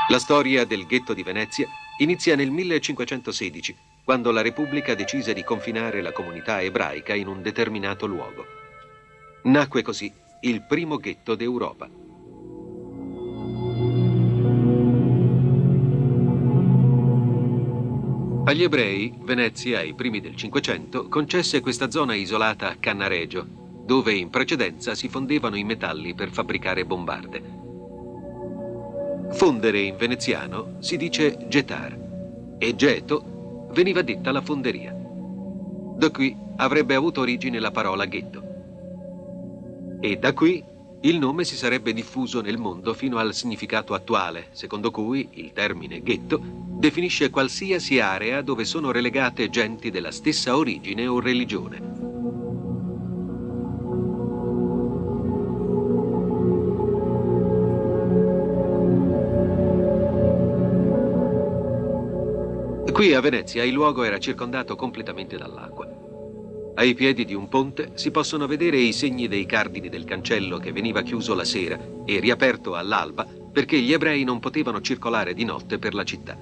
La storia del ghetto di Venezia inizia nel 1516, quando la Repubblica decise di confinare la comunità ebraica in un determinato luogo. Nacque così il primo ghetto d'Europa. Agli ebrei, Venezia, ai primi del Cinquecento, concesse questa zona isolata a Cannaregio, dove in precedenza si fondevano i metalli per fabbricare bombarde. Fondere in veneziano si dice getar e geto veniva detta la fonderia. Da qui avrebbe avuto origine la parola ghetto. E da qui il nome si sarebbe diffuso nel mondo fino al significato attuale, secondo cui il termine ghetto definisce qualsiasi area dove sono relegate genti della stessa origine o religione. Qui a Venezia il luogo era circondato completamente dall'acqua. Ai piedi di un ponte si possono vedere i segni dei cardini del cancello che veniva chiuso la sera e riaperto all'alba perché gli ebrei non potevano circolare di notte per la città.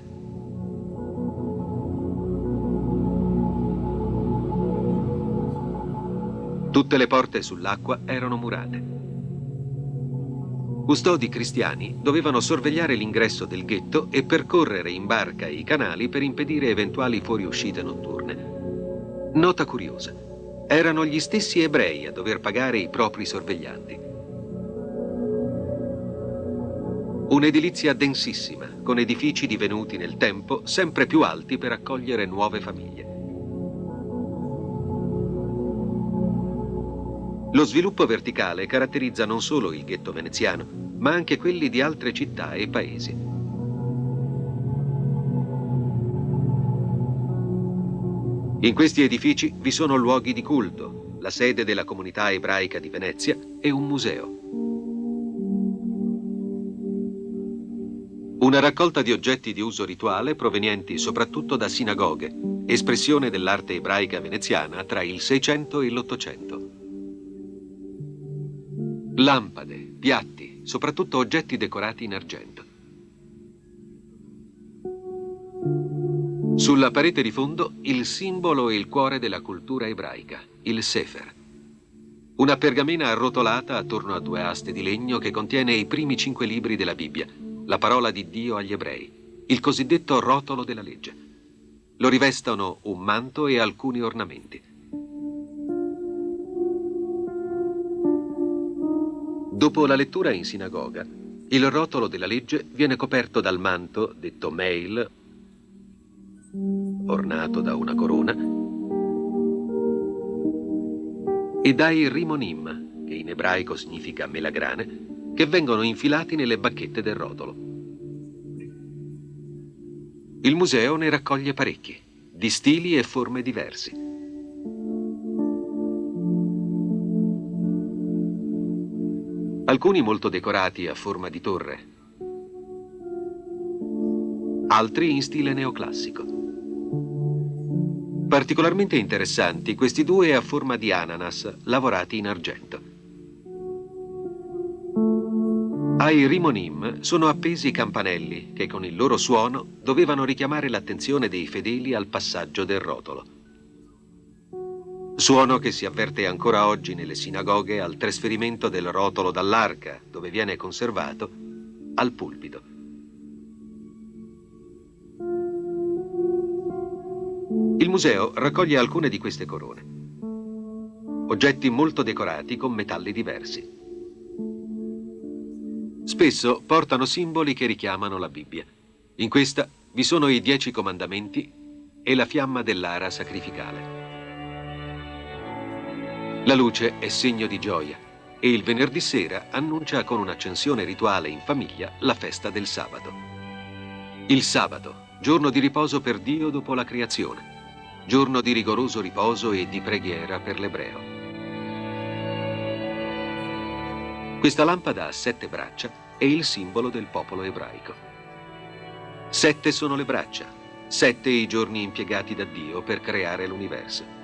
Tutte le porte sull'acqua erano murate. Custodi cristiani dovevano sorvegliare l'ingresso del ghetto e percorrere in barca i canali per impedire eventuali fuoriuscite notturne. Nota curiosa: erano gli stessi ebrei a dover pagare i propri sorveglianti. Un'edilizia densissima, con edifici divenuti nel tempo sempre più alti per accogliere nuove famiglie. Lo sviluppo verticale caratterizza non solo il ghetto veneziano, ma anche quelli di altre città e paesi. In questi edifici vi sono luoghi di culto, la sede della comunità ebraica di Venezia e un museo. Una raccolta di oggetti di uso rituale provenienti soprattutto da sinagoghe, espressione dell'arte ebraica veneziana tra il 600 e l'800. Lampade, piatti, soprattutto oggetti decorati in argento. Sulla parete di fondo il simbolo e il cuore della cultura ebraica, il Sefer. Una pergamena arrotolata attorno a due aste di legno che contiene i primi 5 libri della Bibbia, la parola di Dio agli ebrei, il cosiddetto rotolo della legge. Lo rivestono un manto e alcuni ornamenti. Dopo la lettura in sinagoga, il rotolo della legge viene coperto dal manto, detto meil, ornato da una corona, e dai rimonim, che in ebraico significa melagrane, che vengono infilati nelle bacchette del rotolo. Il museo ne raccoglie parecchi, di stili e forme diversi. Alcuni molto decorati a forma di torre, altri in stile neoclassico. Particolarmente interessanti questi due a forma di ananas, lavorati in argento. Ai rimonim sono appesi campanelli che con il loro suono dovevano richiamare l'attenzione dei fedeli al passaggio del rotolo. Suono che si avverte ancora oggi nelle sinagoghe al trasferimento del rotolo dall'arca, dove viene conservato, al pulpito. Il museo raccoglie alcune di queste corone, oggetti molto decorati con metalli diversi. Spesso portano simboli che richiamano la Bibbia. In questa vi sono i 10 comandamenti e la fiamma dell'ara sacrificale. La luce è segno di gioia e il venerdì sera annuncia con un'accensione rituale in famiglia la festa del sabato. Il sabato, giorno di riposo per Dio dopo la creazione, giorno di rigoroso riposo e di preghiera per l'ebreo. Questa lampada ha 7 braccia e il simbolo del popolo ebraico. 7 sono le braccia, 7 i giorni impiegati da Dio per creare l'universo.